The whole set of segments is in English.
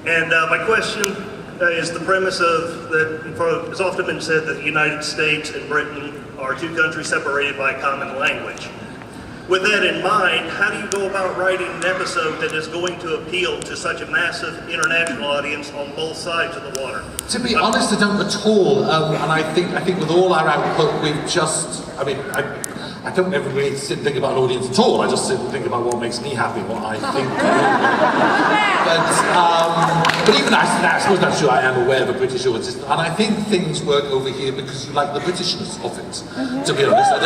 And my question is the premise of that it's often been said that the United States and Britain are two countries separated by a common language. With that in mind, how do you go about writing an episode that is going to appeal to such a massive international audience on both sides of the water? To be honest, I don't at all. And I think with all our output, we've just, I don't ever really sit and think about an audience at all. I just sit and think about what makes me happy, what I think. But even I suppose that's true. I am aware of a British audience, and I think things work over here because you like the Britishness of it. To be honest, I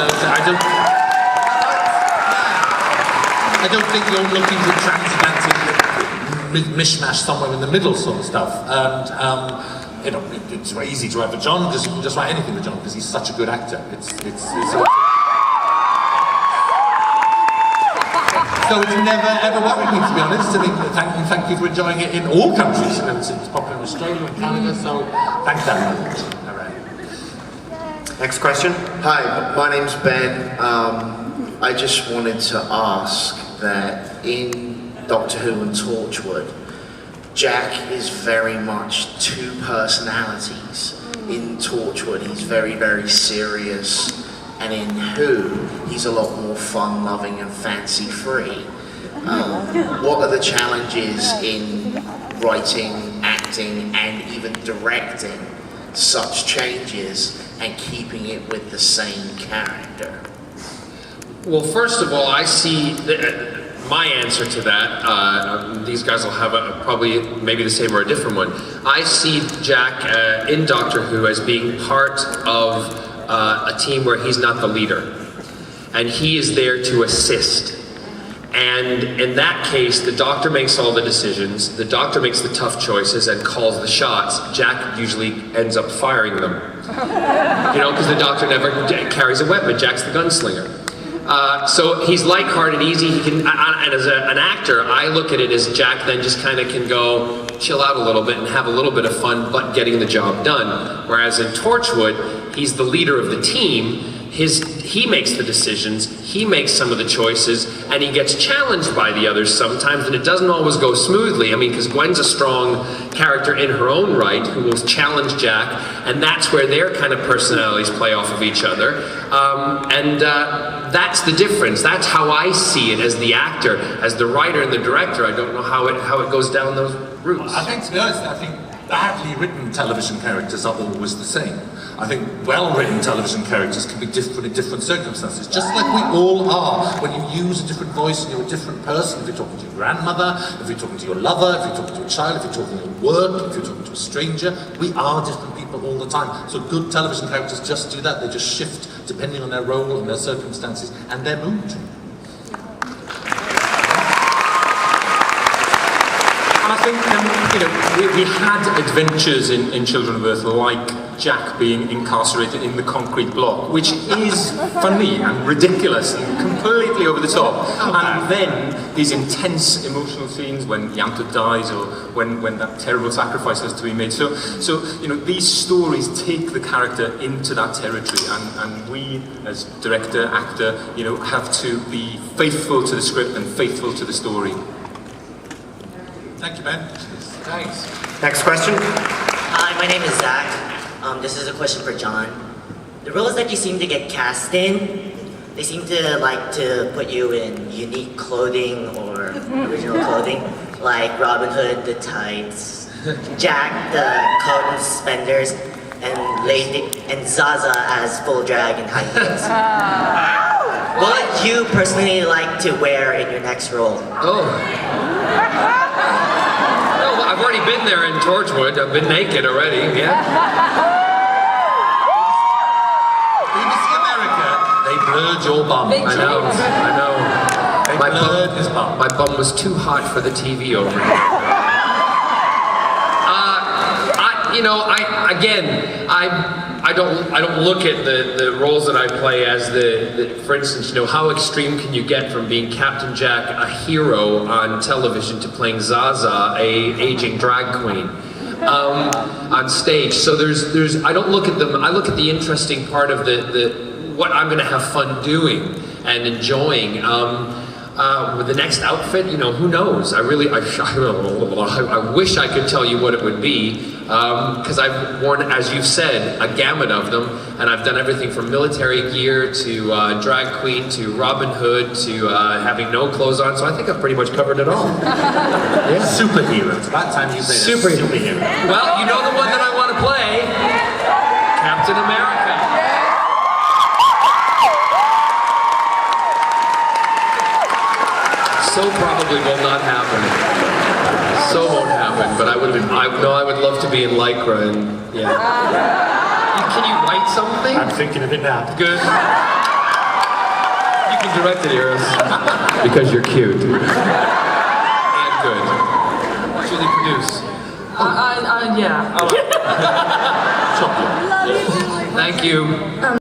don't think you're looking for transatlantic mishmash somewhere in the middle sort of stuff. And it's very easy to write for John because you can just write anything for John because he's such a good actor. So it's never ever worried me, to be honest. I mean, thank you for enjoying it in all countries. It's popular in Australia and Canada, so thank that. All right. Next question. Hi, my name's Ben. I just wanted to ask that in Doctor Who and Torchwood, Jack is very much two personalities. In Torchwood, he's very, very serious, and in Who, he's a lot more fun-loving and fancy-free. What are the challenges in writing, acting, and even directing such changes and keeping it with the same character? Well, first of all, I see my answer to that. These guys will have probably maybe the same or a different one. I see Jack in Doctor Who as being part of a team where he's not the leader, and he is there to assist. And in that case, the Doctor makes all the decisions, the Doctor makes the tough choices and calls the shots. Jack usually ends up firing them. Because the Doctor never carries a weapon. Jack's the gunslinger. So he's lighthearted, easy. He can, and as an actor, I look at it as Jack then just kind of can go chill out a little bit and have a little bit of fun, but getting the job done. Whereas in Torchwood, he's the leader of the team. He makes the decisions, he makes some of the choices, and he gets challenged by the others sometimes, and it doesn't always go smoothly. I mean, because Gwen's a strong character in her own right who will challenge Jack, and that's where their kind of personalities play off of each other. That's the difference. That's how I see it as the actor, as the writer and the director. I don't know how it goes down those routes. I think, to be honest, badly written television characters are always the same. I think well-written television characters can be different in different circumstances, just like we all are. When you use a different voice and you're a different person, if you're talking to your grandmother, if you're talking to your lover, if you're talking to a child, if you're talking at work, if you're talking to a stranger, we are different people all the time. So good television characters just do that. They just shift depending on their role and their circumstances and their mood. And I think we had adventures in Children of Earth like Jack being incarcerated in the concrete block, which is funny and ridiculous and completely over the top. And then these intense emotional scenes when Yanto dies or when that terrible sacrifice has to be made. So these stories take the character into that territory, and we as director, actor, have to be faithful to the script and faithful to the story. Thank you, Ben. Thanks. Next question. Hi, my name is Zach. This is a question for John. The roles that you seem to get cast in, they seem to like to put you in unique clothing or original clothing, like Robin Hood, the tights, Jack, the coat and suspenders, and Zaza as full drag and high heels. What would you personally like to wear in your next role? I've already been there in Torchwood. I've been naked already, yeah. BBC America, they blurred your bum. I know. They blurred his bum. My bum was too hot for the TV over here. I don't look at the roles that I play as for instance, how extreme can you get from being Captain Jack, a hero on television, to playing Zaza, a aging drag queen on stage. So I don't look at them. I look at the interesting part of what I'm going to have fun doing and enjoying. With the next outfit, who knows? I wish I could tell you what it would be, because I've worn, as you've said, a gamut of them, and I've done everything from military gear to drag queen to Robin Hood to having no clothes on, so I think I've pretty much covered it all. Yeah. Superhero. It's about time you say that. Superhero. Well, you know the one that I want to play, Captain America. So probably will not happen. So won't happen. But I would love to be in Lycra and yeah. Can you write something? I'm thinking of it now. Good. You can direct it, Iris, because you're cute and good. Julie, produce. Yeah. Thank you.